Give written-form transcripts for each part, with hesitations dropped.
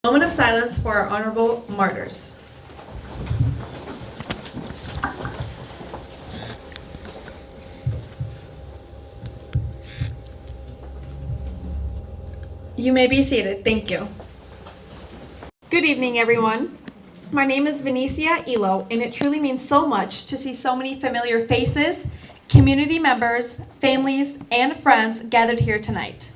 Moment of silence for our honorable martyrs. You may be seated. Thank you. Good evening, everyone. My name is Vinicia Elo, and it truly means so much to see so many familiar faces, community members, families, and friends gathered here tonight.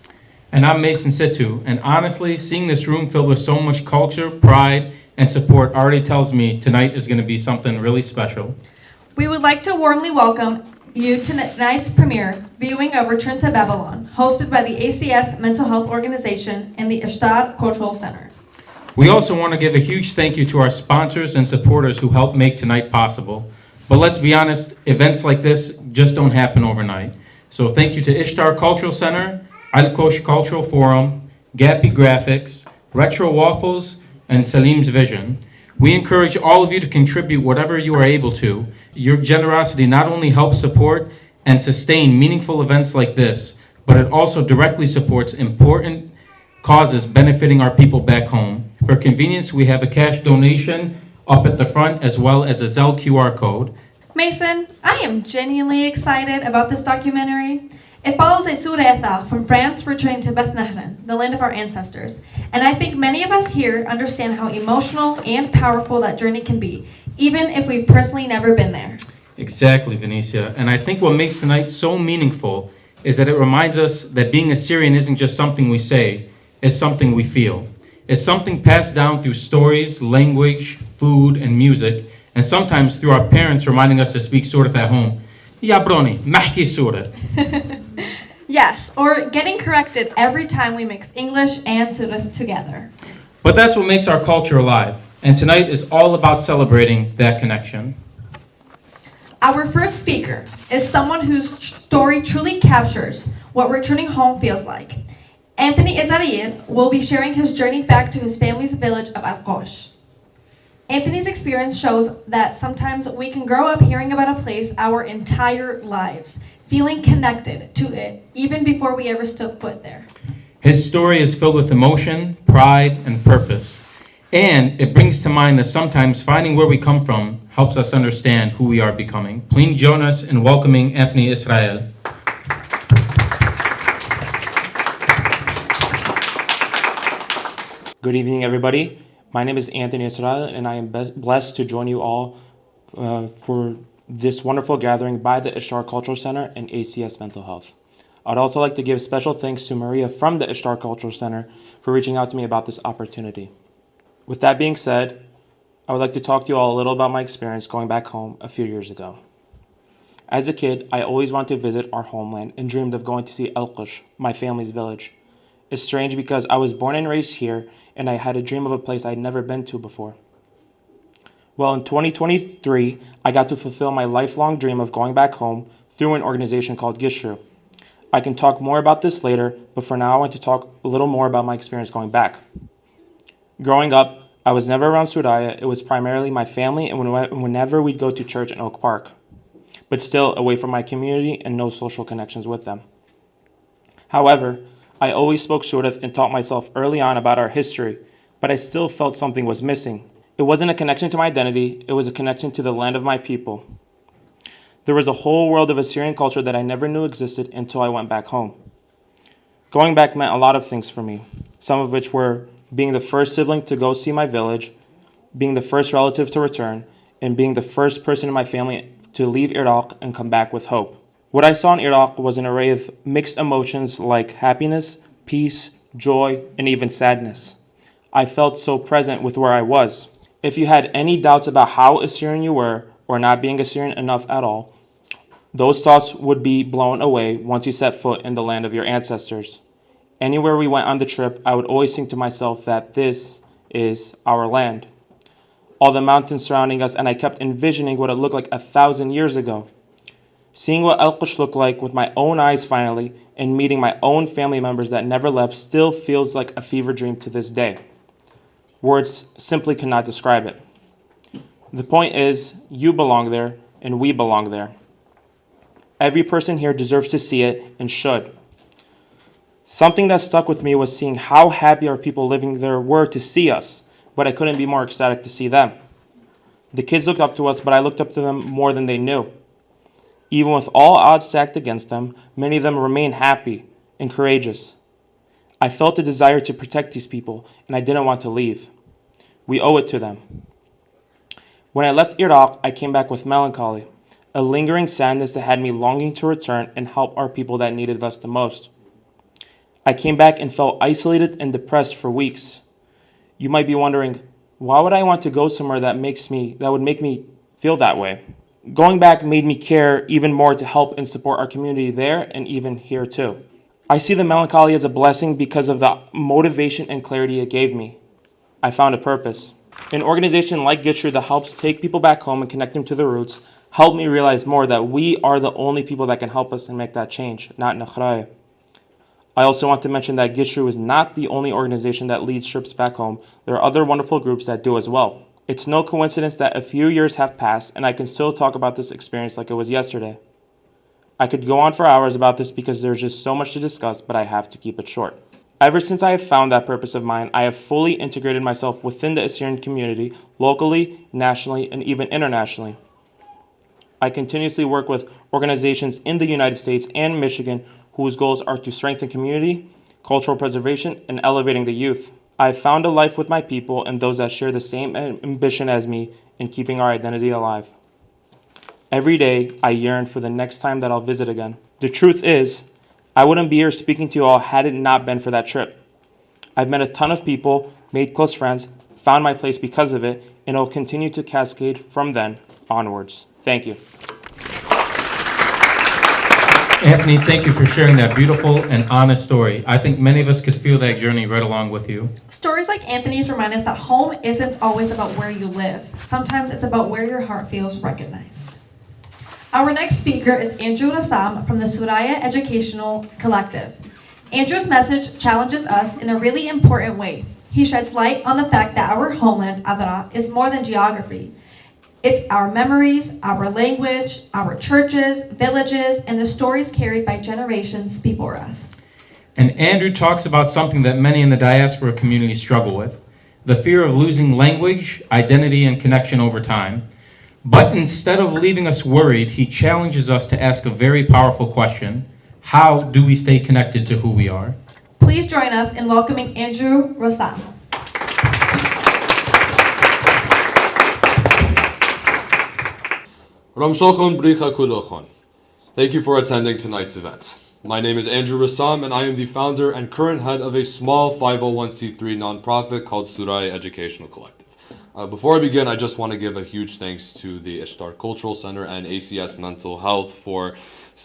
And I'm Mason Situ, and honestly, seeing this room filled with so much culture, pride, and support already tells me tonight is going to be something really special. We would like to warmly welcome you to tonight's premiere, viewing of Return to Babylon, hosted by the ACS Mental Health Organization and the Ishtar Cultural Center. We also want to give a huge thank you to our sponsors and supporters who helped make tonight possible. But let's be honest, events like this just don't happen overnight. So thank you to Ishtar Cultural Center, Al-Kosh Cultural Forum, Gappy Graphics, Retro Waffles, and Salim's Vision. We encourage all of you to contribute whatever you are able to. Your generosity not only helps support and sustain meaningful events like this, but it also directly supports important causes benefiting our people back home. For convenience, we have a cash donation up at the front as well as a Zelle QR code. Mason, I am genuinely excited about this documentary. It follows a Suretha from France returning to Bethlehem, the land of our ancestors. And I think many of us here understand how emotional and powerful that journey can be, even if we've personally never been there. Exactly, Venetia. And I think what makes tonight so meaningful is that it reminds us that being Assyrian isn't just something we say, it's something we feel. It's something passed down through stories, language, food, and music, and sometimes through our parents reminding us to speak Surat at home. Ya broni, mahki Surat. Yes, or getting corrected every time we mix English and Surat together. But that's what makes our culture alive, and tonight is all about celebrating that connection. Our first speaker is someone whose story truly captures what returning home feels like. Anthony Israel will be sharing his journey back to his family's village of Al-Kosh. Anthony's experience shows that sometimes we can grow up hearing about a place our entire lives, feeling connected to it even before we ever stood foot there. His story is filled with emotion, pride, and purpose. And it brings to mind that sometimes finding where we come from helps us understand who we are becoming. Please join us in welcoming Anthony Israel. Good evening, everybody. My name is Anthony Israel, and I am blessed to join you all for this wonderful gathering by the Ishtar Cultural Center and ACS Mental Health. I'd also like to give special thanks to Maria from the Ishtar Cultural Center for reaching out to me about this opportunity. With that being said, I would like to talk to you all a little about my experience going back home a few years ago. As a kid, I always wanted to visit our homeland and dreamed of going to see Al-Kosh, my family's village. It's strange because I was born and raised here, and I had a dream of a place I'd never been to before. Well, in 2023, I got to fulfill my lifelong dream of going back home through an organization called Gishru. I can talk more about this later, but for now I want to talk a little more about my experience going back. Growing up, I was never around Suraya. It was primarily my family and whenever we'd go to church in Oak Park, but still away from my community and no social connections with them. However, I always spoke Surat and taught myself early on about our history, but I still felt something was missing. It wasn't a connection to my identity, it was a connection to the land of my people. There was a whole world of Assyrian culture that I never knew existed until I went back home. Going back meant a lot of things for me, some of which were being the first sibling to go see my village, being the first relative to return, and being the first person in my family to leave Iraq and come back with hope. What I saw in Iraq was an array of mixed emotions like happiness, peace, joy, and even sadness. I felt so present with where I was. If you had any doubts about how Assyrian you were, or not being Assyrian enough at all, those thoughts would be blown away once you set foot in the land of your ancestors. Anywhere we went on the trip, I would always think to myself that this is our land. All the mountains surrounding us, and I kept envisioning what it looked like 1,000 years ago. Seeing what Al-Kosh looked like with my own eyes finally, and meeting my own family members that never left still feels like a fever dream to this day. Words simply cannot describe it. The point is, you belong there, and we belong there. Every person here deserves to see it, and should. Something that stuck with me was seeing how happy our people living there were to see us, but I couldn't be more ecstatic to see them. The kids looked up to us, but I looked up to them more than they knew. Even with all odds stacked against them, many of them remained happy and courageous. I felt a desire to protect these people, and I didn't want to leave. We owe it to them. When I left Iraq, I came back with melancholy, a lingering sadness that had me longing to return and help our people that needed us the most. I came back and felt isolated and depressed for weeks. You might be wondering, why would I want to go somewhere that would make me feel that way? Going back made me care even more to help and support our community there and even here too. I see the melancholy as a blessing because of the motivation and clarity it gave me. I found a purpose. An organization like Gitru that helps take people back home and connect them to their roots helped me realize more that we are the only people that can help us and make that change, not Nakhraya. I also want to mention that Gitru is not the only organization that leads trips back home. There are other wonderful groups that do as well. It's no coincidence that a few years have passed and I can still talk about this experience like it was yesterday. I could go on for hours about this because there's just so much to discuss, but I have to keep it short. Ever since I have found that purpose of mine, I have fully integrated myself within the Assyrian community, locally, nationally, and even internationally. I continuously work with organizations in the United States and Michigan whose goals are to strengthen community, cultural preservation, and elevating the youth. I have found a life with my people and those that share the same ambition as me in keeping our identity alive. Every day, I yearn for the next time that I'll visit again. The truth is, I wouldn't be here speaking to you all had it not been for that trip. I've met a ton of people, made close friends, found my place because of it, and it'll continue to cascade from then onwards. Thank you. Anthony, thank you for sharing that beautiful and honest story. I think many of us could feel that journey right along with you. Stories like Anthony's remind us that home isn't always about where you live. Sometimes it's about where your heart feels recognized. Our next speaker is Andrew Rassam from the Suraya Educational Collective. Andrew's message challenges us in a really important way. He sheds light on the fact that our homeland, Adra, is more than geography. It's our memories, our language, our churches, villages, and the stories carried by generations before us. And Andrew talks about something that many in the diaspora community struggle with, the fear of losing language, identity, and connection over time. But instead of leaving us worried, he challenges us to ask a very powerful question: how do we stay connected to who we are? Please join us in welcoming Andrew Rassam. Thank you for attending tonight's event. My name is Andrew Rassam, and I am the founder and current head of a small 501c3 nonprofit called Suraya Educational Collective. Before I begin, I just want to give a huge thanks to the Ishtar Cultural Center and ACS Mental Health for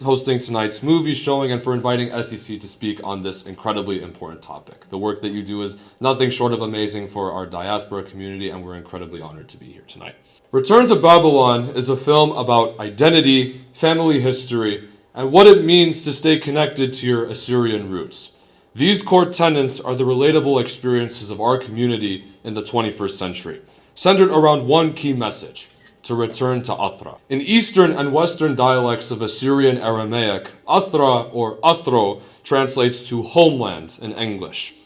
hosting tonight's movie showing and for inviting SEC to speak on this incredibly important topic. The work that you do is nothing short of amazing for our diaspora community, and we're incredibly honored to be here tonight. Return to Babylon is a film about identity, family history, and what it means to stay connected to your Assyrian roots. These core tenets are the relatable experiences of our community in the 21st century, centered around one key message: to return to Athra. In Eastern and Western dialects of Assyrian Aramaic, Athra or Athro translates to homeland in English.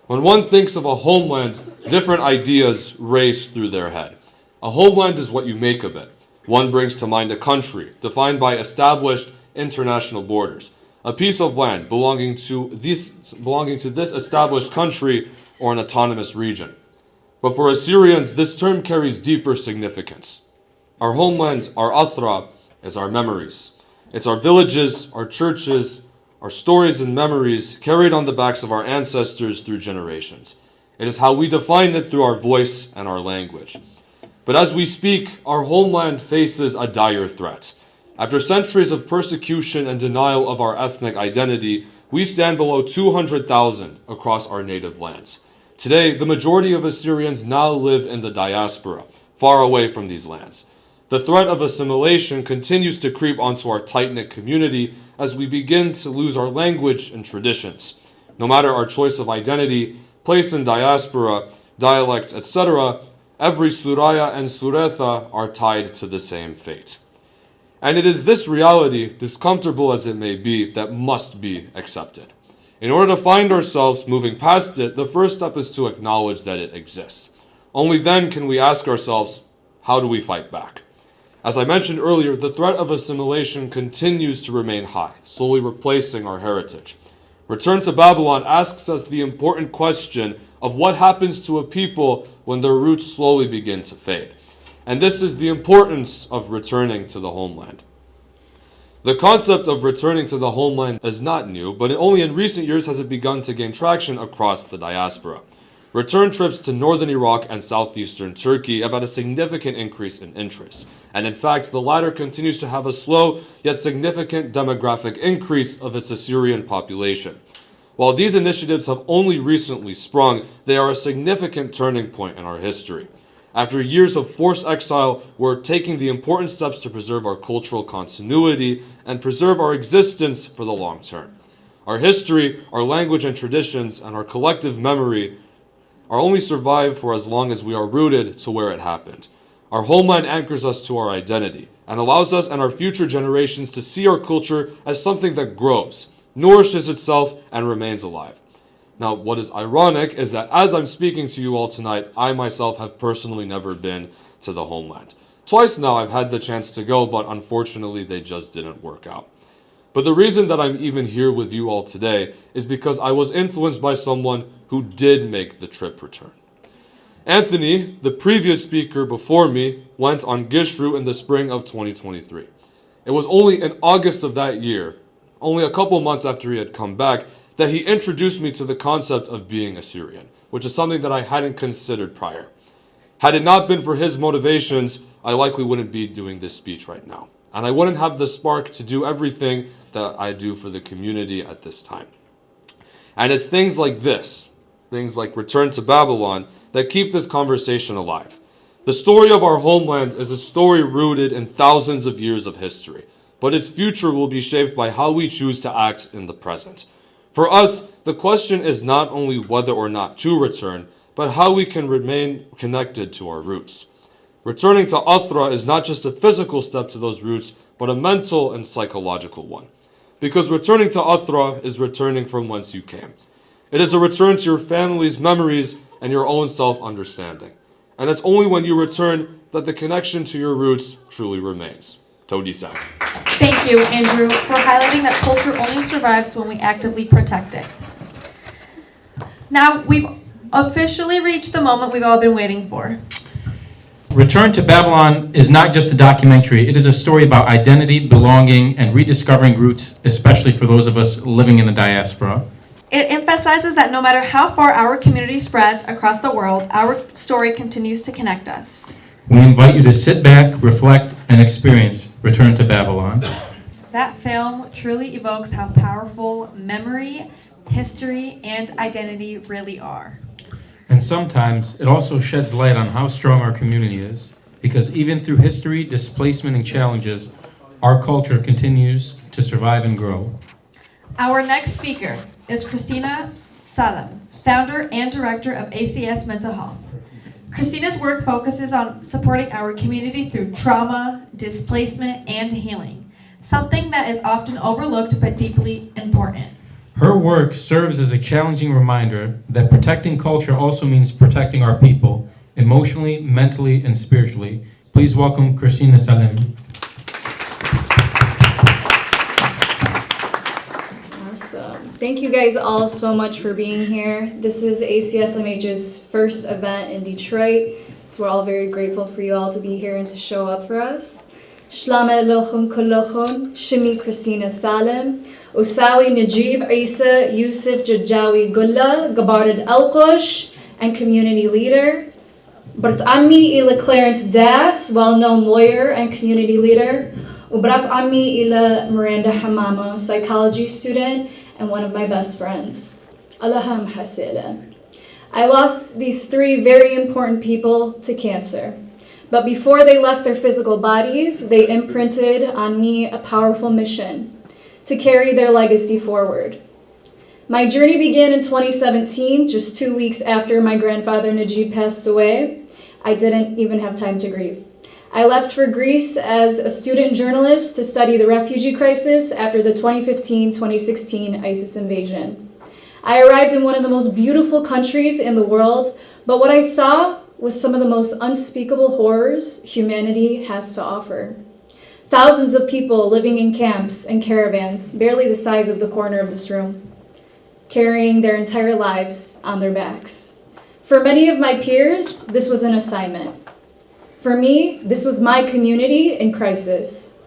When one thinks of a homeland, different ideas race through their head. A homeland is what you make of it. One brings to mind a country, defined by established international borders, a piece of land belonging to this established country or an autonomous region. But for Assyrians, this term carries deeper significance. Our homeland, our Athra, is our memories. It's our villages, our churches, our stories and memories carried on the backs of our ancestors through generations. It is how we define it through our voice and our language. But as we speak, our homeland faces a dire threat. After centuries of persecution and denial of our ethnic identity, we stand below 200,000 across our native lands. Today, the majority of Assyrians now live in the diaspora, far away from these lands. The threat of assimilation continues to creep onto our tight-knit community as we begin to lose our language and traditions. No matter our choice of identity, place in diaspora, dialect, etc., every Suraya and Suretha are tied to the same fate. And it is this reality, discomfortable as it may be, that must be accepted. In order to find ourselves moving past it, the first step is to acknowledge that it exists. Only then can we ask ourselves, how do we fight back? As I mentioned earlier, the threat of assimilation continues to remain high, slowly replacing our heritage. Return to Babylon asks us the important question of what happens to a people when their roots slowly begin to fade. And this is the importance of returning to the homeland. The concept of returning to the homeland is not new, but only in recent years has it begun to gain traction across the diaspora. Return trips to northern Iraq and southeastern Turkey have had a significant increase in interest. And in fact, the latter continues to have a slow yet significant demographic increase of its Assyrian population. While these initiatives have only recently sprung, they are a significant turning point in our history. After years of forced exile, we're taking the important steps to preserve our cultural continuity and preserve our existence for the long term. Our history, our language and traditions, and our collective memory are only survive for as long as we are rooted to where it happened. Our homeland anchors us to our identity and allows us and our future generations to see our culture as something that grows, nourishes itself, and remains alive. Now, what is ironic is that as I'm speaking to you all tonight, I myself have personally never been to the homeland. Twice now I've had the chance to go, but unfortunately they just didn't work out. But the reason that I'm even here with you all today is because I was influenced by someone who did make the trip return. Anthony, the previous speaker before me, went on Gishru in the spring of 2023. It was only in August of that year, only a couple months after he had come back, that he introduced me to the concept of being Assyrian, which is something that I hadn't considered prior. Had it not been for his motivations, I likely wouldn't be doing this speech right now. And I wouldn't have the spark to do everything that I do for the community at this time. And it's things like this, things like Return to Babylon, that keep this conversation alive. The story of our homeland is a story rooted in thousands of years of history, but its future will be shaped by how we choose to act in the present. For us, the question is not only whether or not to return, but how we can remain connected to our roots. Returning to Athra is not just a physical step to those roots, but a mental and psychological one. Because returning to Athra is returning from whence you came. It is a return to your family's memories and your own self-understanding. And it's only when you return that the connection to your roots truly remains. Todisak. Thank you, Andrew, for highlighting that culture only survives when we actively protect it. Now, we've officially reached the moment we've all been waiting for. Return to Babylon is not just a documentary. It is a story about identity, belonging, and rediscovering roots, especially for those of us living in the diaspora. It emphasizes that no matter how far our community spreads across the world, our story continues to connect us. We invite you to sit back, reflect, and experience Return to Babylon. That film truly evokes how powerful memory, history, and identity really are. And sometimes it also sheds light on how strong our community is, because even through history, displacement, and challenges, our culture continues to survive and grow. Our next speaker is Christina Salem, founder and director of ACS Mental Health. Christina's work focuses on supporting our community through trauma, displacement, and healing, something that is often overlooked but deeply important. Her work serves as a challenging reminder that protecting culture also means protecting our people, emotionally, mentally, and spiritually. Please welcome Christina Salem. Awesome. Thank you guys all so much for being here. This is ACSMH's first event in Detroit, so we're all very grateful for you all to be here and to show up for us. Shlama lochun kolochun, Shimi Christina Salem, Usawi Najib Isa Yusuf Jajawi Gulla, Gabarid Alkosh, and community leader. Brat Ammi ila Clarence Das, well-known lawyer and community leader. Ubrat Ammi ila Miranda Hamama, psychology student and one of my best friends. Allaham Hasela. I lost these three very important people to cancer. But before they left their physical bodies, they imprinted on me a powerful mission to carry their legacy forward. My journey began in 2017, just 2 weeks after my grandfather Najib passed away. I didn't even have time to grieve. I left for Greece as a student journalist to study the refugee crisis after the 2015-2016 ISIS invasion. I arrived in one of the most beautiful countries in the world, but what I saw was some of the most unspeakable horrors humanity has to offer. Thousands of people living in camps and caravans, barely the size of the corner of this room, carrying their entire lives on their backs. For many of my peers, this was an assignment. For me, this was my community in crisis.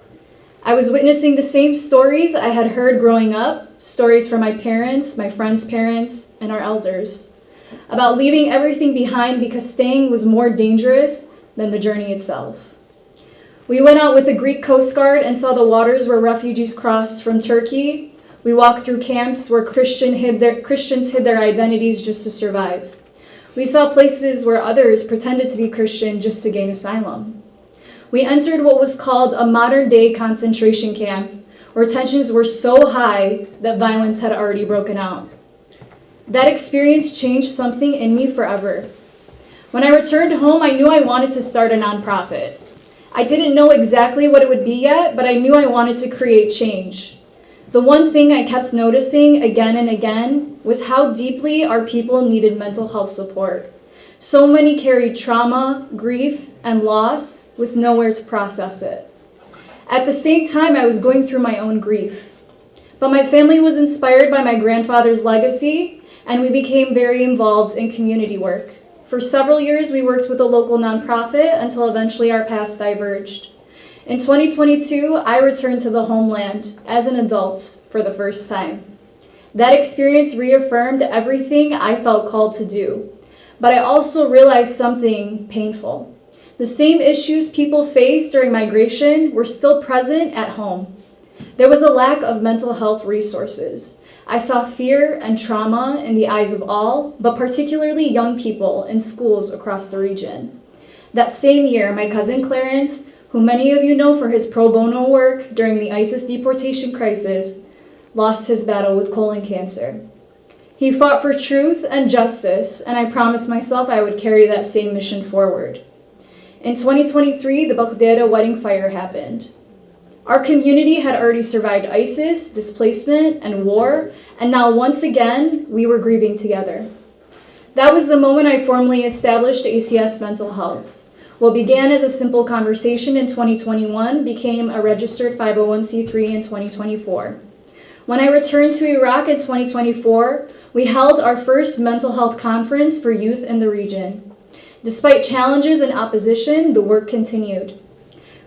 I was witnessing the same stories I had heard growing up, stories from my parents, my friends' parents, and our elders, about leaving everything behind because staying was more dangerous than the journey itself. We went out with the Greek Coast Guard and saw the waters where refugees crossed from Turkey. We walked through camps where Christians hid their identities just to survive. We saw places where others pretended to be Christian just to gain asylum. We entered what was called a modern-day concentration camp, where tensions were so high that violence had already broken out. That experience changed something in me forever. When I returned home, I knew I wanted to start a nonprofit. I didn't know exactly what it would be yet, but I knew I wanted to create change. The one thing I kept noticing again and again was how deeply our people needed mental health support. So many carried trauma, grief, and loss with nowhere to process it. At the same time, I was going through my own grief. But my family was inspired by my grandfather's legacy, and we became very involved in community work. For several years, we worked with a local nonprofit until eventually our paths diverged. In 2022, I returned to the homeland as an adult for the first time. That experience reaffirmed everything I felt called to do. But I also realized something painful. The same issues people faced during migration were still present at home. There was a lack of mental health resources. I saw fear and trauma in the eyes of all, but particularly young people in schools across the region. That same year, my cousin Clarence, who many of you know for his pro bono work during the ISIS deportation crisis, lost his battle with colon cancer. He fought for truth and justice, and I promised myself I would carry that same mission forward. In 2023, the Baghdad wedding fire happened. Our community had already survived ISIS, displacement, and war, and now once again, we were grieving together. That was the moment I formally established ACS Mental Health. What began as a simple conversation in 2021 became a registered 501c3 in 2024. When I returned to Iraq in 2024, we held our first mental health conference for youth in the region. Despite challenges and opposition, the work continued.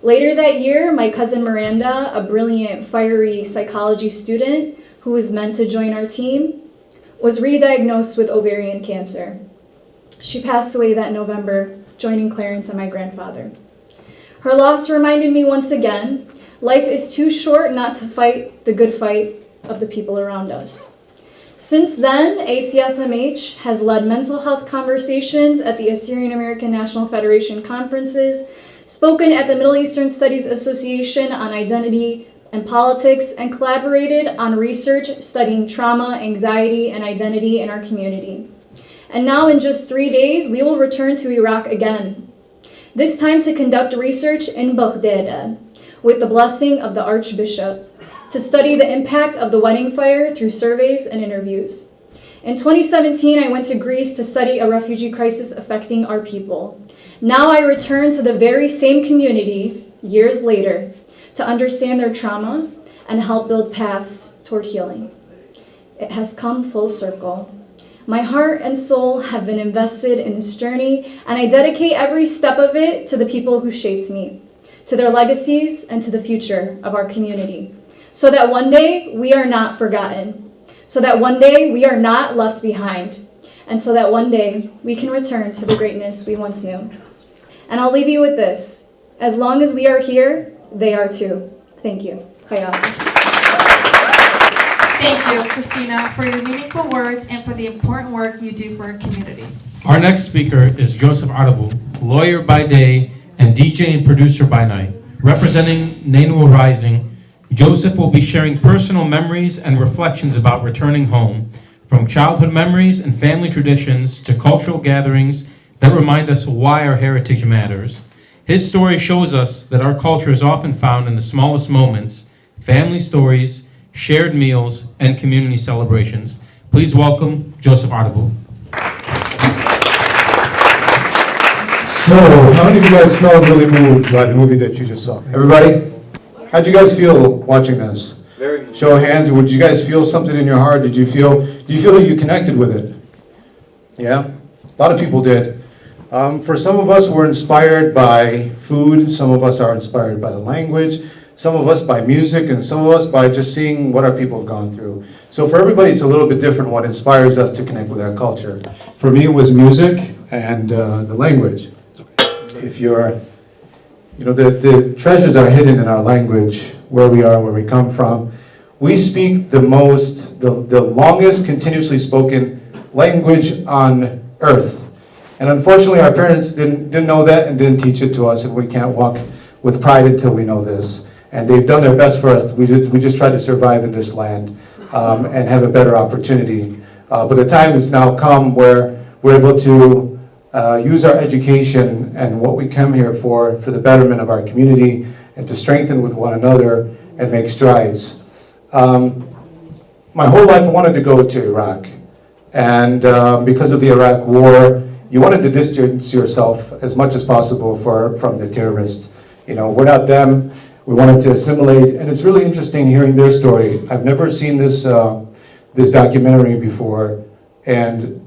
Later that year, my cousin Miranda, a brilliant, fiery psychology student who was meant to join our team, was re-diagnosed with ovarian cancer. She passed away that November, joining Clarence and my grandfather. Her loss reminded me once again, life is too short not to fight the good fight of the people around us. Since then, ACSMH has led mental health conversations at the Assyrian American National Federation conferences, spoken at the Middle Eastern Studies Association on identity and politics, and collaborated on research studying trauma, anxiety, and identity in our community. And now in just 3 days, we will return to Iraq again, this time to conduct research in Baghdad with the blessing of the Archbishop, to study the impact of the wedding fire through surveys and interviews. In 2017, I went to Greece to study a refugee crisis affecting our people. Now I return to the very same community, years later, to understand their trauma and help build paths toward healing. It has come full circle. My heart and soul have been invested in this journey, and I dedicate every step of it to the people who shaped me, to their legacies, and to the future of our community, so that one day we are not forgotten, so that one day we are not left behind, and so that one day we can return to the greatness we once knew. And I'll leave you with this. As long as we are here, they are too. Thank you. Khayal. Thank you, Christina, for your meaningful words and for the important work you do for our community. Our next speaker is Joseph Arabu, lawyer by day and DJ and producer by night. Representing Nainua Rising, Joseph will be sharing personal memories and reflections about returning home, from childhood memories and family traditions to cultural gatherings that remind us why our heritage matters. His story shows us that our culture is often found in the smallest moments, family stories, shared meals, and community celebrations. Please welcome Joseph Artabu. So, how many of you guys felt really moved by the movie that you just saw? Everybody? How'd you guys feel watching this? Very moved. Show of hands, did you guys feel something in your heart? Do you feel that you connected with it? Yeah? A lot of people did. For some of us, we're inspired by food. Some of us are inspired by the language. Some of us by music, and some of us by just seeing what our people have gone through. So for everybody, it's a little bit different what inspires us to connect with our culture. For me, it was music and the language. If the treasures are hidden in our language, where we are, where we come from. We speak the longest continuously spoken language on earth. And unfortunately, our parents didn't know that and didn't teach it to us, and we can't walk with pride until we know this. And they've done their best for us. We just try to survive in this land and have a better opportunity. But the time has now come where we're able to use our education and what we come here for the betterment of our community and to strengthen with one another and make strides. My whole life I wanted to go to Iraq. And because of the Iraq war, you wanted to distance yourself as much as possible from the terrorists. We're not them. We wanted to assimilate, and it's really interesting hearing their story. I've never seen this documentary before, and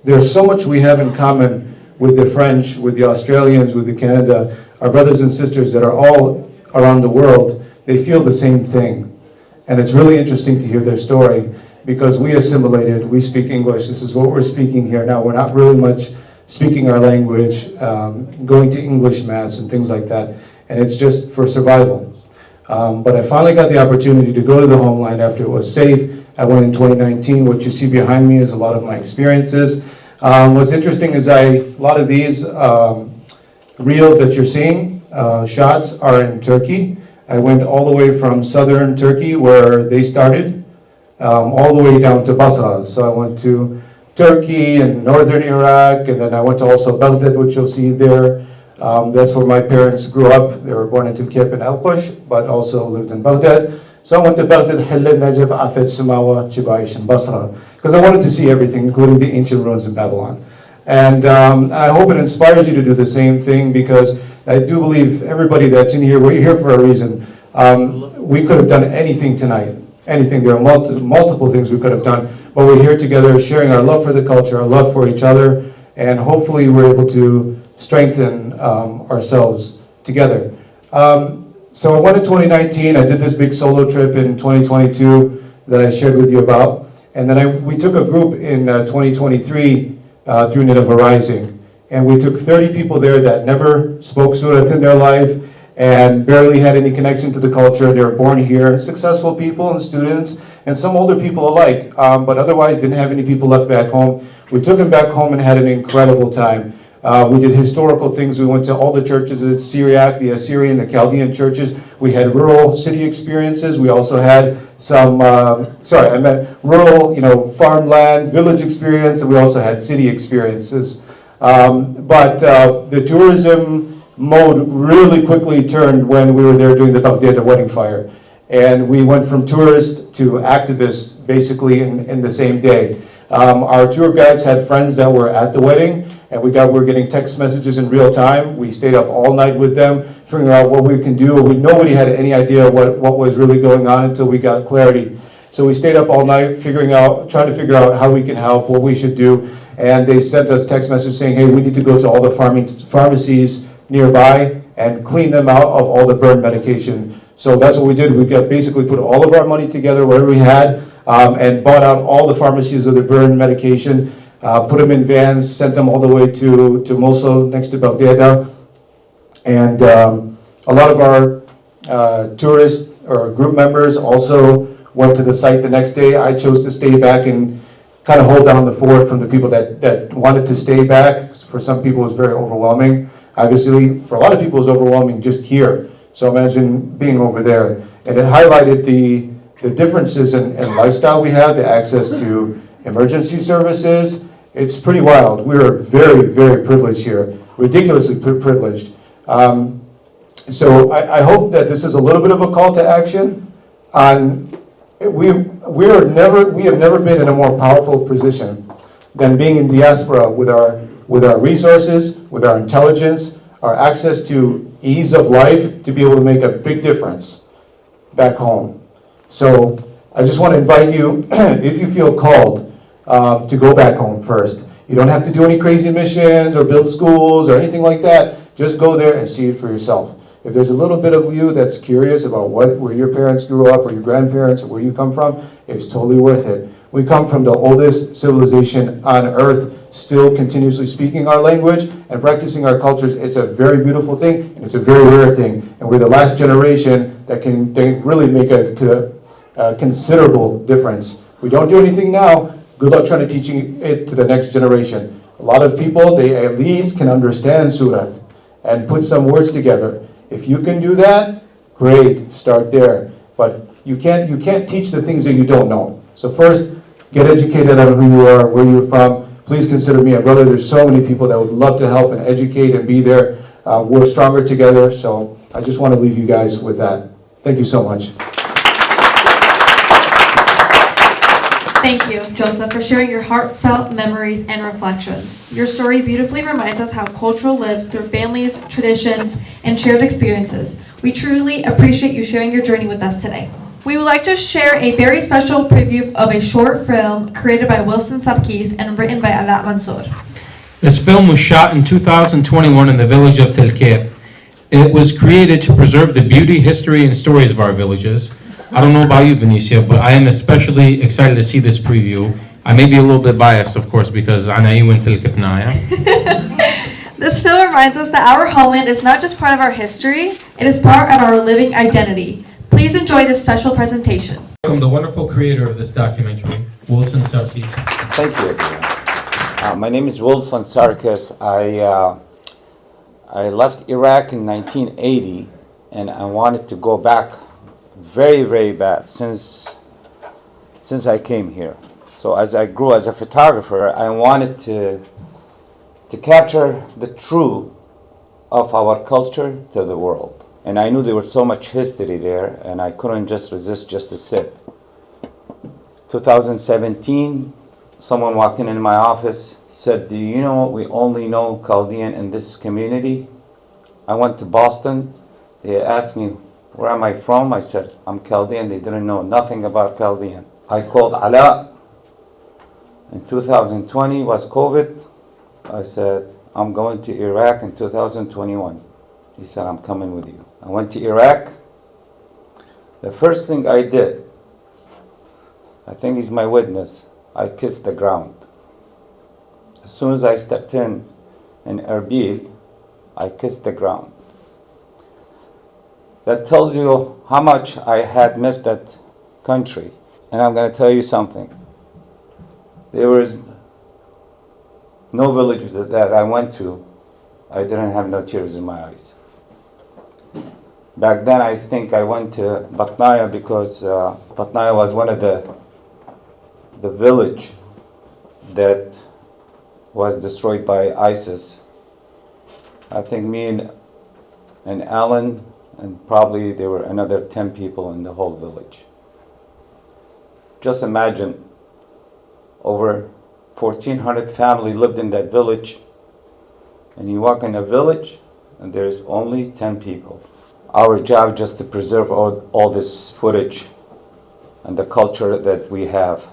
there's so much we have in common with the French, with the Australians, with the Canada, our brothers and sisters that are all around the world. They feel the same thing, and it's really interesting to hear their story because we assimilated, we speak English. This is what we're speaking here now. We're not really much speaking our language, going to English mass and things like that. And it's just for survival. But I finally got the opportunity to go to the homeland after it was safe. I went in 2019. What you see behind me is a lot of my experiences. What's interesting is a lot of these reels that you're seeing, shots, are in Turkey. I went all the way from southern Turkey, where they started, all the way down to Basra. So I went to Turkey and northern Iraq, and then I went to also Baghdad, which you'll see there. That's where my parents grew up. They were born in Telkeppe and Al-Qush, but also lived in Baghdad. So I went to Baghdad, Hilla, Najaf, Afed, Sumawa, Chibaish, and Basra, because I wanted to see everything, including the ancient ruins in Babylon. And I hope it inspires you to do the same thing, because I do believe everybody that's in here, we're here for a reason. We could have done anything tonight, anything. There are multiple things we could have done, but we're here together sharing our love for the culture, our love for each other, and hopefully we're able to strengthen ourselves together. So I went in 2019, I did this big solo trip in 2022 that I shared with you about, and then we took a group in 2023 through Nineveh Rising, and we took 30 people there that never spoke Surat in their life and barely had any connection to the culture. They were born here, successful people and students, and some older people alike, but otherwise didn't have any people left back home. We took them back home and had an incredible time. We did historical things. We went to all the churches in Syriac, the Assyrian, the Chaldean churches. We had rural city experiences. We also had some, rural, farmland, village experience, and we also had city experiences. But the tourism mode really quickly turned when we were there doing the Baghdad wedding fire. And we went from tourists to activists basically in the same day. Our tour guides had friends that were at the wedding, and we were getting text messages in real time. We stayed up all night with them, figuring out what we can do. Nobody had any idea what was really going on until we got clarity. So we stayed up all night trying to figure out how we can help, what we should do. And they sent us text messages saying, hey, we need to go to all the pharmacies nearby and clean them out of all the burn medication. So that's what we did. We basically put all of our money together, whatever we had, and bought out all the pharmacies of the burn medication, put them in vans, sent them all the way to Mosul next to Baghdad. And a lot of our tourists or group members also went to the site the next day. I chose to stay back and kind of hold down the fort from the people that wanted to stay back. For some people, it was very overwhelming. Obviously, for a lot of people, it was overwhelming just here. So imagine being over there. And it highlighted the differences in lifestyle we have, the access to emergency services. It's pretty wild. We are very, very privileged here, ridiculously privileged. So I hope that this is a little bit of a call to action on we have never been in a more powerful position than being in diaspora with our resources, with our intelligence, our access to ease of life to be able to make a big difference back home. So I just want to invite you, if you feel called, to go back home first. You don't have to do any crazy missions or build schools or anything like that. Just go there and see it for yourself. If there's a little bit of you that's curious about where your parents grew up or your grandparents or where you come from, it's totally worth it. We come from the oldest civilization on earth, still continuously speaking our language and practicing our cultures. It's a very beautiful thing, and it's a very rare thing. And we're the last generation that can really make a considerable difference. We don't do anything now. Good luck trying to teaching it to the next generation. A lot of people, they at least can understand Surat and put some words together. If you can do that, great, start there. But you can't teach the things that you don't know. So first, get educated on who you are, where you're from. Please consider me a brother. There's so many people that would love to help and educate and be there. We're stronger together. So I just want to leave you guys with that. Thank you so much. Thank you, Joseph, for sharing your heartfelt memories and reflections. Your story beautifully reminds us how culture lives through families, traditions, and shared experiences. We truly appreciate you sharing your journey with us today. We would like to share a very special preview of a short film created by Wilson Sarcelles and written by Ala Mansour. This film was shot in 2021 in the village of Telkeppe. It was created to preserve the beauty, history, and stories of our villages. I don't know about you, Benicia, but I am especially excited to see this preview. I may be a little bit biased, of course, because أنا أيوة تلك بناية. This film reminds us that our homeland is not just part of our history, it is part of our living identity. Please enjoy this special presentation. Welcome the wonderful creator of this documentary, Wilson Sarcelles. Thank you, everyone. My name is Wilson Sarcelles. I left Iraq in 1980, and I wanted to go back very, very bad since I came here. So as I grew as a photographer, I wanted to capture the truth of our culture to the world. And I knew there was so much history there, and I couldn't just resist just to sit. 2017, someone walked in my office, said, "Do you know we only know Chaldean in this community?" I went to Boston. They asked me, "Where am I from?" I said, "I'm Chaldean." They didn't know nothing about Chaldean. I called Ala. In 2020 was COVID. I said, "I'm going to Iraq in 2021. He said, "I'm coming with you." I went to Iraq. The first thing I did, I think he's my witness, I kissed the ground. As soon as I stepped in Erbil, I kissed the ground. That tells you how much I had missed that country. And I'm going to tell you something. There was no village that I went to, I didn't have no tears in my eyes. Back then, I think I went to Batnaya because Batnaya was one of the village that was destroyed by ISIS. I think me and Alan, and probably there were another 10 people in the whole village. Just imagine, over 1,400 families lived in that village, and you walk in a village and there's only 10 people. Our job just to preserve all this footage and the culture that we have.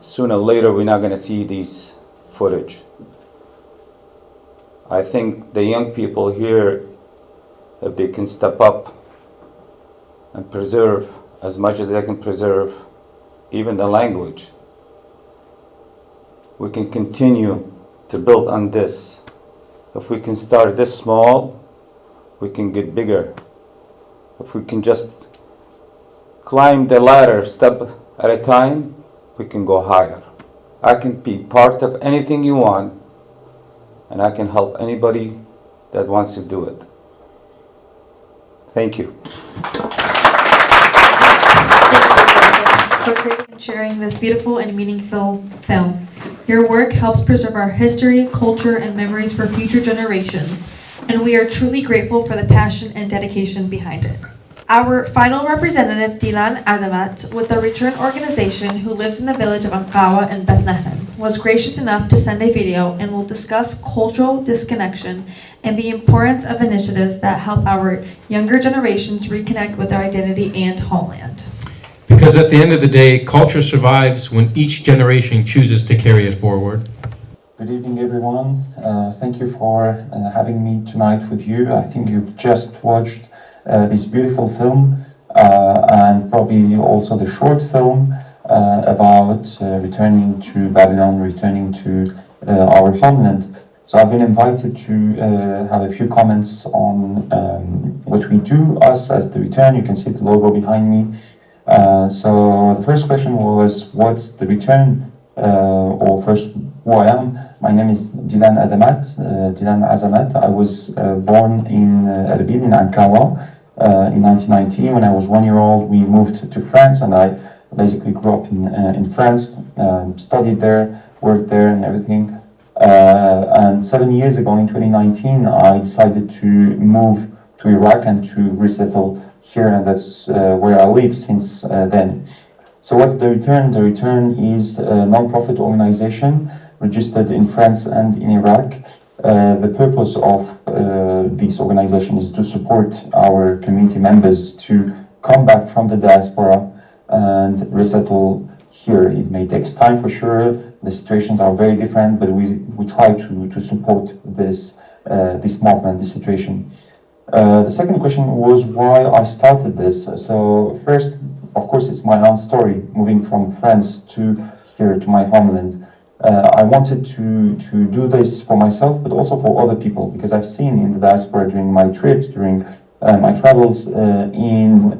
Sooner or later, we're not going to see these footage. I think the young people here, if they can step up and preserve as much as they can preserve, even the language, we can continue to build on this. If we can start this small, we can get bigger. If we can just climb the ladder step at a time, we can go higher. I can be part of anything you want, and I can help anybody that wants to do it. Thank you. For creating and sharing this beautiful and meaningful film. Your work helps preserve our history, culture, and memories for future generations, and we are truly grateful for the passion and dedication behind it. Our final representative, Dilan Adamat, with the Return Organization, who lives in the village of Ankawa in Bethlehem, was gracious enough to send a video and will discuss cultural disconnection and the importance of initiatives that help our younger generations reconnect with their identity and homeland. Because at the end of the day, culture survives when each generation chooses to carry it forward. Good evening, everyone. Thank you for having me tonight with you. I think you've just watched this beautiful film and probably also the short film about returning to Babylon, returning to our homeland. So I've been invited to have a few comments on what we do, us as the Return. You can see the logo behind me. So the first question was, what's the Return? Or first, who I am. My name is Dilan Azamat. I was born in Erbil in Ankawa in 1990. When I was 1 year old, we moved to France, and I basically grew up in France, studied there, worked there and everything. And 7 years ago in 2019, I decided to move to Iraq and to resettle here, and that's where I live since then. So what's the Return? The Return is a non-profit organization registered in France and in Iraq. The purpose of this organization is to support our community members to come back from the diaspora and resettle here. It may take time for sure. The situations are very different, but we try to support this movement, this situation. The second question was why I started this. So first, of course, it's my own story, moving from France to here, to my homeland. I wanted to do this for myself, but also for other people, because I've seen in the diaspora during my trips, during my travels in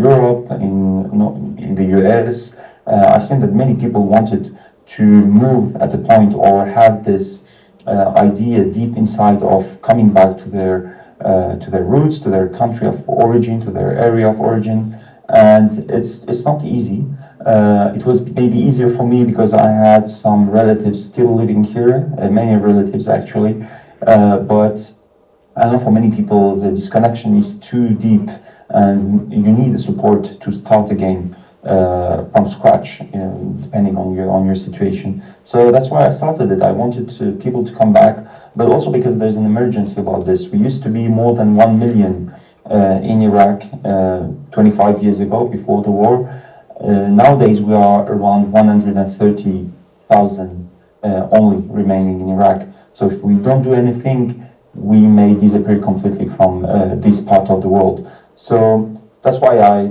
Europe, in the US, I've seen that many people wanted to move at a point or have this idea deep inside of coming back to their roots, to their country of origin, to their area of origin. And it's not easy. It was maybe easier for me because I had some relatives still living here, many relatives actually. But I know for many people the disconnection is too deep, and you need the support to start again from scratch, depending on your situation. So that's why I started it. I wanted people to come back, but also because there's an emergency about this. We used to be more than 1 million in Iraq 25 years ago, before the war. Nowadays we are around 130,000 only remaining in Iraq. So if we don't do anything, we may disappear completely from this part of the world. So that's why I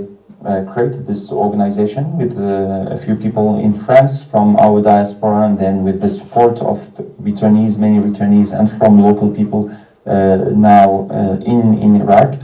created this organization with a few people in France from our diaspora, and then with the support of returnees, many returnees, and from local people now in Iraq.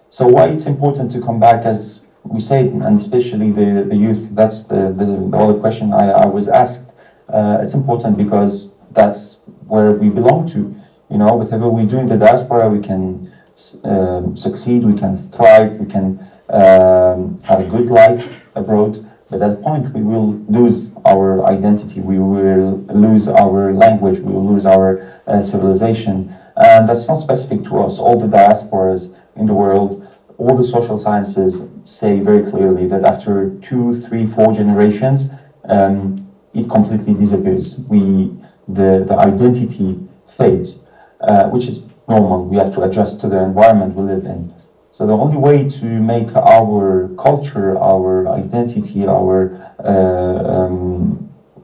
So why it's important to come back, as we say, and especially the youth, that's the other question I was asked. It's important because that's where we belong to. Whatever we do in the diaspora, we can succeed, we can thrive, we can have a good life abroad. But at that point, we will lose our identity, we will lose our language, we will lose our civilization. And that's not specific to us. All the diasporas in the world, all the social sciences say very clearly that after 2, 3, 4 generations, it completely disappears. The identity fades, which is normal. We have to adjust to the environment we live in. So the only way to make our culture, our identity, our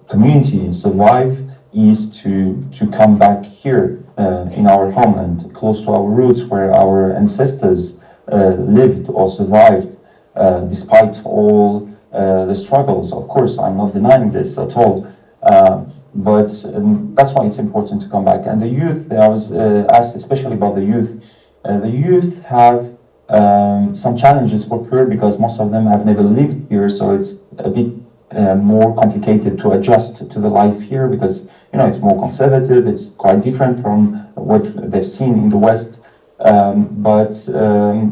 community survive is to come back here in our homeland, close to our roots, where our ancestors lived or survived, despite all the struggles. Of course, I'm not denying this at all, but that's why it's important to come back. And the youth, I was asked especially about the youth. The youth have some challenges for sure, because most of them have never lived here, so it's a bit more complicated to adjust to the life here, because it's more conservative, it's quite different from what they've seen in the West, but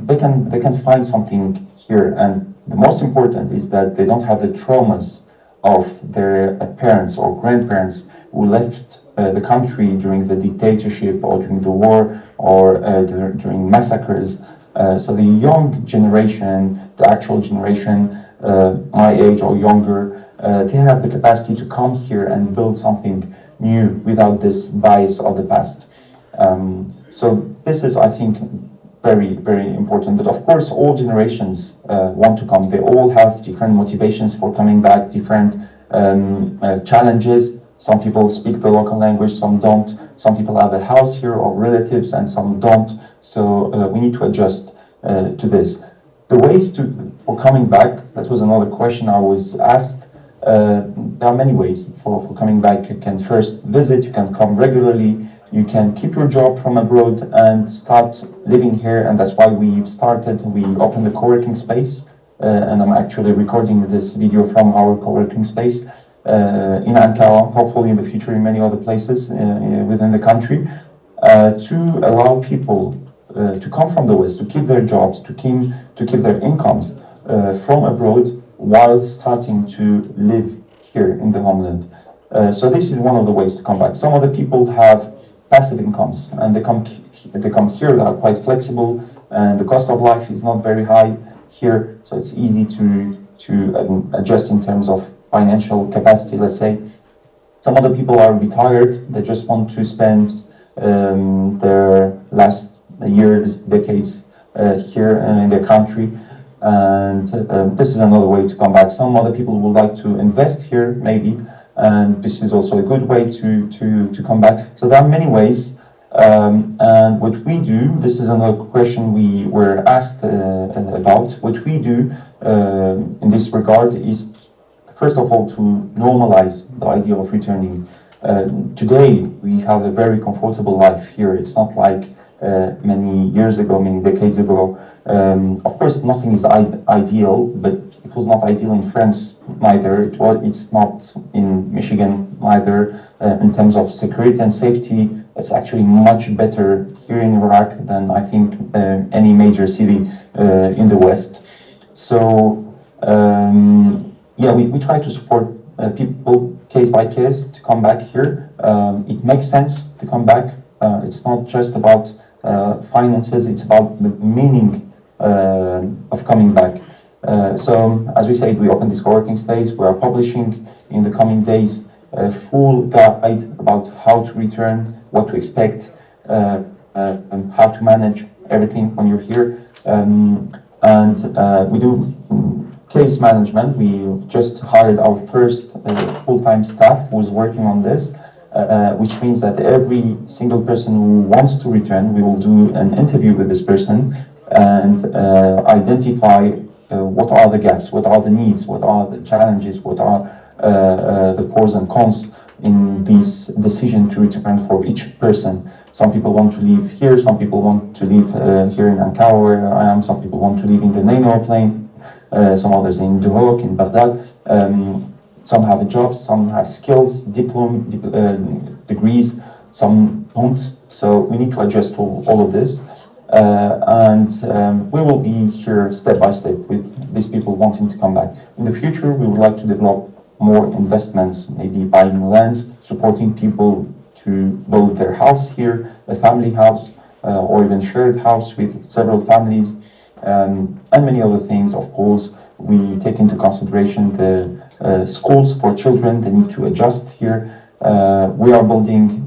they can find something here. And the most important is that they don't have the traumas of their parents or grandparents who left the country during the dictatorship or during the war or during massacres. So the young generation, the actual generation, my age or younger, they have the capacity to come here and build something new without this bias of the past. So this is, I think, very, very important. But of course, all generations want to come. They all have different motivations for coming back, different challenges. Some people speak the local language, some don't. Some people have a house here or relatives, and some don't. So we need to adjust to this. The ways for coming back, that was another question I was asked. There are many ways for coming back. You can first visit, you can come regularly, you can keep your job from abroad and start living here, and that's why we opened a co-working space, and I'm actually recording this video from our co-working space in Ankara, hopefully in the future in many other places within the country, to allow people to come from the West, to keep their jobs, to keep their incomes from abroad while starting to live here in the homeland. So this is one of the ways to come back. Some other people have passive incomes, and they come here. They are quite flexible, and the cost of life is not very high here, so it's easy to adjust in terms of financial capacity, let's say. Some other people are retired. They just want to spend their last years, decades here in their country, and this is another way to come back. Some other people would like to invest here, maybe, and this is also a good way to come back. So there are many ways, and what we do, this is another question we were asked about. What we do in this regard is, first of all, to normalize the idea of returning. Today, we have a very comfortable life here. It's not like many years ago, many decades ago. Of course, nothing is ideal, but it was not ideal in France neither. It's not in Michigan neither. In terms of security and safety, it's actually much better here in Iraq than I think any major city in the West. So yeah, we try to support people case by case to come back here. It makes sense to come back. It's not just about finances, it's about the meaning of coming back. So, as we said, we opened this co-working space. We are publishing in the coming days a full guide about how to return, what to expect, and how to manage everything when you're here. And we do case management. We just hired our first full-time staff who is working on this, which means that every single person who wants to return, we will do an interview with this person and identify what are the gaps, what are the needs, what are the challenges, what are the pros and cons in this decision to return for each person. Some people want to live here, some people want to live here in Ankara where I am, some people want to live in the Naino plain, some others in Duhok, in Baghdad. Some have jobs, some have skills, degrees, some don't. So we need to adjust to all of this. And we will be here step by step with these people wanting to come back. In the future, we would like to develop more investments, maybe buying lands, supporting people to build their house here, a family house, or even shared house with several families, and many other things. Of course, we take into consideration the schools for children. They need to adjust here. We are building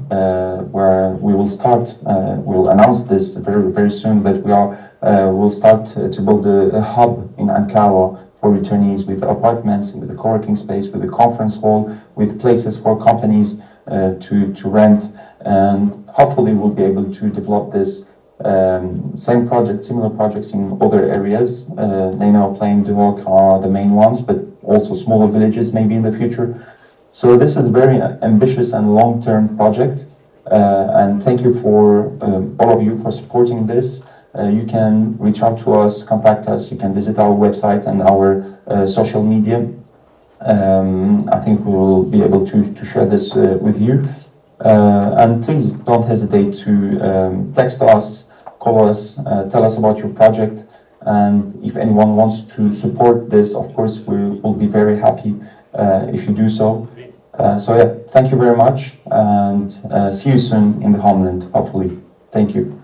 where we will start. We'll announce this very, very soon. But we'll start to build a hub in Ankara for returnees, with apartments, with a co-working space, with a conference hall, with places for companies to rent, and hopefully we'll be able to develop this same project, similar projects in other areas. Naino, Plain, Duhok are the main ones, but also smaller villages maybe in the future. So this is a very ambitious and long-term project, and thank you for all of you for supporting this. You can reach out to us, contact us, you can visit our website and our social media. I think we will be able to share this with you. And please don't hesitate to text us, call us, tell us about your project. And if anyone wants to support this, of course, we will be very happy if you do so. So yeah, thank you very much, and see you soon in the homeland, hopefully. Thank you.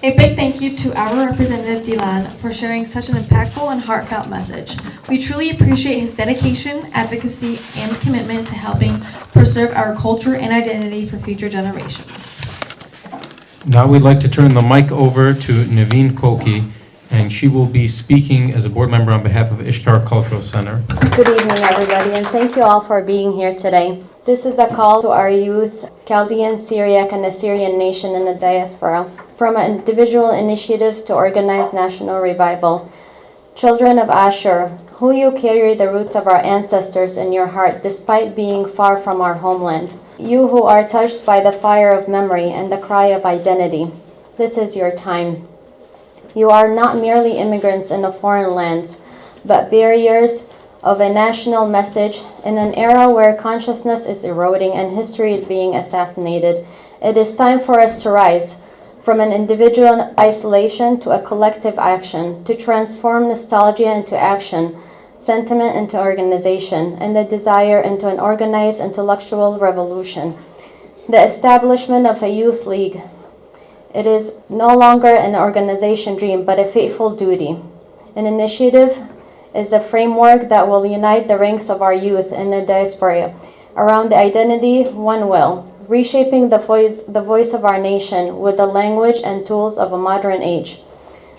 A big thank you to our representative Dilan for sharing such an impactful and heartfelt message. We truly appreciate his dedication, advocacy, and commitment to helping preserve our culture and identity for future generations. Now we'd like to turn the mic over to Naveen Koki, and she will be speaking as a board member on behalf of Ishtar Cultural Center. Good evening, everybody, and thank you all for being here today. This is a call to our youth, Chaldean, Syriac, and Assyrian nation in the diaspora, from an individual initiative to organized national revival. Children of Ashur, who you carry the roots of our ancestors in your heart despite being far from our homeland. You who are touched by the fire of memory and the cry of identity, this is your time. You are not merely immigrants in a foreign lands, but barriers of a national message in an era where consciousness is eroding and history is being assassinated. It is time for us to rise from an individual isolation to a collective action, to transform nostalgia into action, sentiment into organization, and the desire into an organized intellectual revolution. The establishment of a youth league. It is no longer an organization dream, but a fateful duty. An initiative is a framework that will unite the ranks of our youth in the diaspora around the identity, one will, reshaping the voice of our nation with the language and tools of a modern age.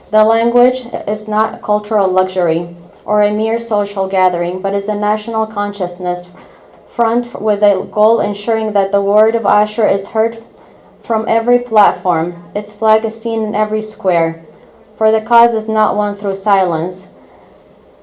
The language is not a cultural luxury or a mere social gathering, but is a national consciousness front with a goal ensuring that the word of Ashur is heard from every platform. Its flag is seen in every square. For the cause is not won through silence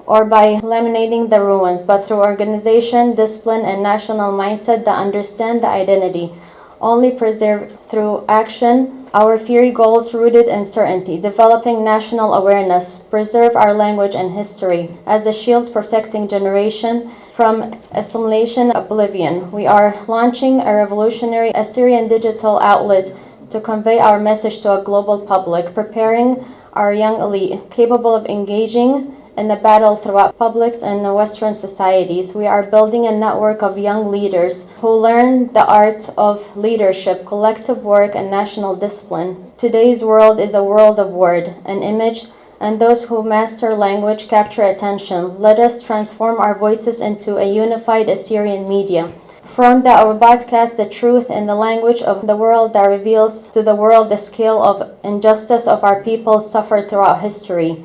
or by laminating the ruins, but through organization, discipline, and national mindset that understand the identity, only preserved through action. Our fiery goals rooted in certainty, developing national awareness, preserve our language and history as a shield protecting generation from assimilation oblivion. We are launching a revolutionary Assyrian digital outlet to convey our message to a global public, preparing our young elite capable of engaging in the battle throughout publics and Western societies. We are building a network of young leaders who learn the arts of leadership, collective work, and national discipline. Today's world is a world of word and image, and those who master language capture attention. Let us transform our voices into a unified Assyrian media front that will broadcast the truth in the language of the world, that reveals to the world the scale of injustice of our people suffered throughout history.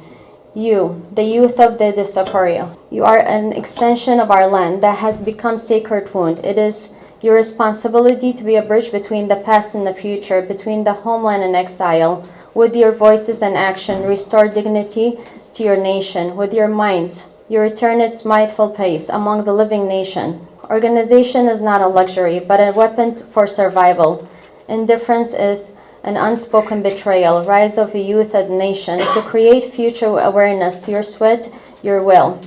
You, the youth of the diaspora, you are an extension of our land that has become sacred wound. It is your responsibility to be a bridge between the past and the future, between the homeland and exile. With your voices and action, restore dignity to your nation. With your minds, you return its rightful place among the living nation. Organization is not a luxury, but a weapon for survival. Indifference is an unspoken betrayal. Rise of a youth and nation to create future awareness. Your sweat, your will.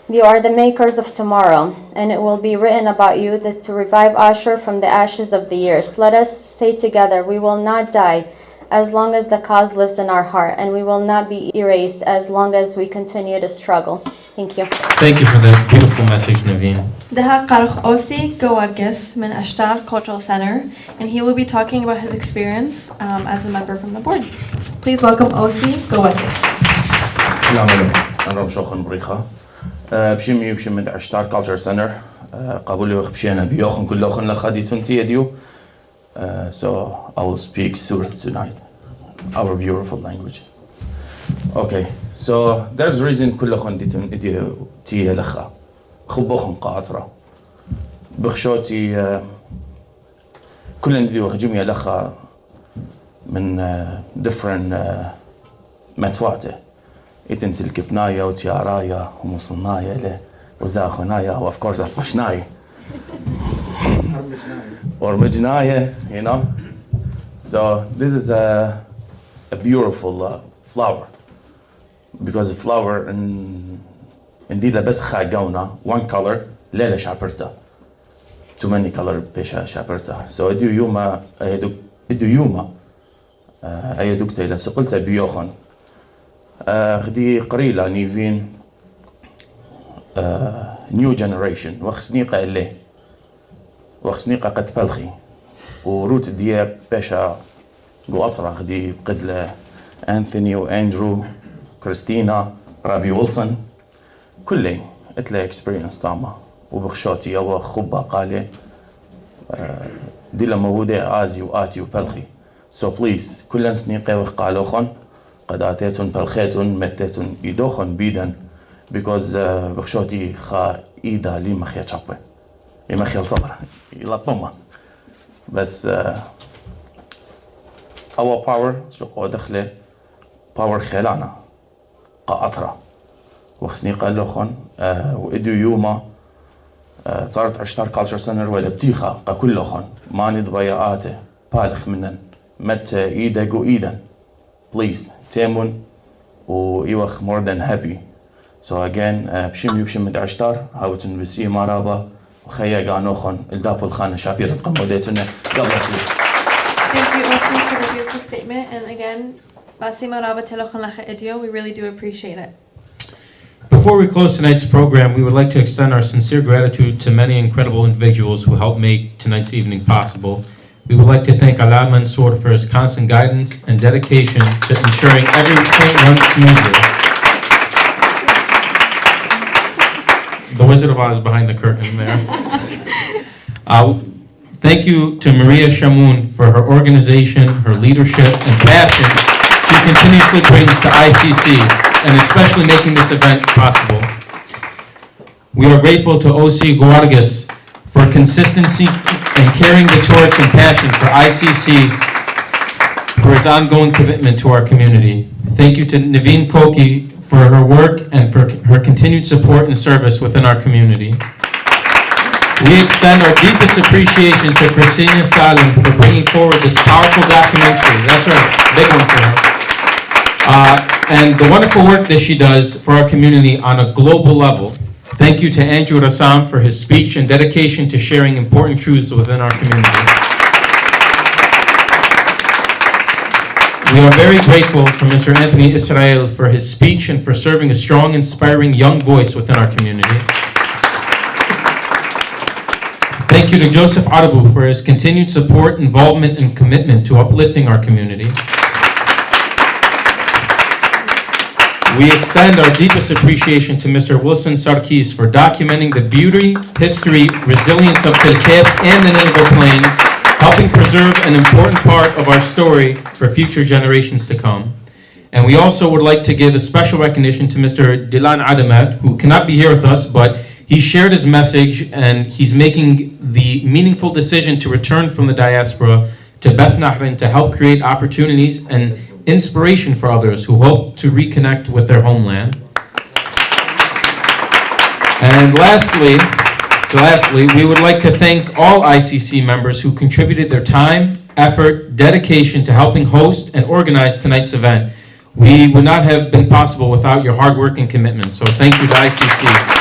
You are the makers of tomorrow, and it will be written about you that to revive Ashur from the ashes of the years. Let us say together, we will not die as long as the cause lives in our heart, and we will not be erased as long as we continue to struggle. Thank you. Thank you for that beautiful message, Naveen. Daha Karuk Osi Gowargis min Ishtar Cultural Center, and he will be talking about his experience as a member from the board. Please welcome Osi Gowargis. السلام عليكم. أنا رمشوخن بريخة. بشمي من إشتار Cultural Center. قبولي وخبشينا بيوخن كلوخن لخدي تنتي يديو. So I will speak Surah tonight, our beautiful language. Okay, so there's reason كلوخن دي تي لخا. خبوخن قاطرة. بخشوتي كلن ديو خجومي لخا من different متواته. إتن تلكبنايا وتيارايا ومصنايا له وزاخنايا و of course أفشناي. Or Mijnaya, you know. So this is a beautiful flower, because the flower indeed بس خاقونا one color ليلة شابرتا, too many color بيشا شابرتا. So ادو يوما ايدوكتا إلى سقلتا بيوخن خدي قريلة نيفين new generation وخسنيقة اللي وخسنيقة قد بلخي وروت دياب باشا جو أطرا غدي قدلة أنثوني وأندرو كريستينا رابي ويلسون كلي اتلا اكسبيرينس طامة وبخشوتي أو خبا قالي دي لما ودا آزي وآتي وبلخي so please كلن سنيقي وقالوخن قد آتيتون بلخيتون متيتون إيدوخن بيدن because بخشوتي خا إيدا لي مخيا تشابه مخيا الصبر إلا طمة بس our power شو قوة دخله power خيلانا قاطرة وخسني قالوخن وإدو يوما صارت عشتار كالتشر سنتر ولا بتيخة كلهن ماني ضبيعاته بالخ منن مت إيدا جو إيدا please تيمون ويوخ more than happy so again بشم من عشتار هاوتن بسي مرابا وخيا قانوخن الدابو الخانة شابيرة قموديتنا God bless you. Thank you also for the beautiful statement, and again, Basima Raba Telokhan Lacha Idio, we really do appreciate it. Before we close tonight's program, we would like to extend our sincere gratitude to many incredible individuals who helped make tonight's evening possible. We would like to thank Ala Mansour for his constant guidance and dedication to ensuring everything runs smoothly. The Wizard of Oz behind the curtain there. Thank you to Maria Shamoun for her organization, her leadership, and passion she continuously brings to ICC, and especially making this event possible. We are grateful to O.C. Guargas for consistency and carrying the torch and passion for ICC for his ongoing commitment to our community. Thank you to Naveen Koki for her work and for her continued support and service within our community. We extend our deepest appreciation to Christina Salim for bringing forward this powerful documentary. That's a big one for her. And the wonderful work that she does for our community on a global level. Thank you to Andrew Rassam for his speech and dedication to sharing important truths within our community. We are very grateful for Mr. Anthony Israel for his speech and for serving a strong, inspiring young voice within our community. Thank you to Joseph Arabu for his continued support, involvement, and commitment to uplifting our community. We extend our deepest appreciation to Mr. Wilson Sarcelles for documenting the beauty, history, resilience of Telkeppe and the Nineveh Plains, helping preserve an important part of our story for future generations to come. And we also would like to give a special recognition to Mr. Dilan Adamat, who cannot be here with us, but he shared his message and he's making the meaningful decision to return from the diaspora to Beth Nahrin to help create opportunities and inspiration for others who hope to reconnect with their homeland. And lastly, we would like to thank all ICC members who contributed their time, effort, dedication to helping host and organize tonight's event. We would not have been possible without your hard work and commitment, so thank you to ICC.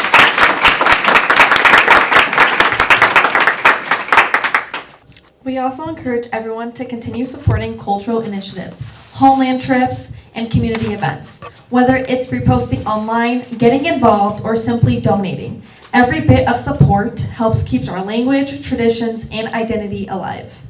We also encourage everyone to continue supporting cultural initiatives, homeland trips, and community events. Whether it's reposting online, getting involved, or simply donating, every bit of support helps keep our language, traditions, and identity alive.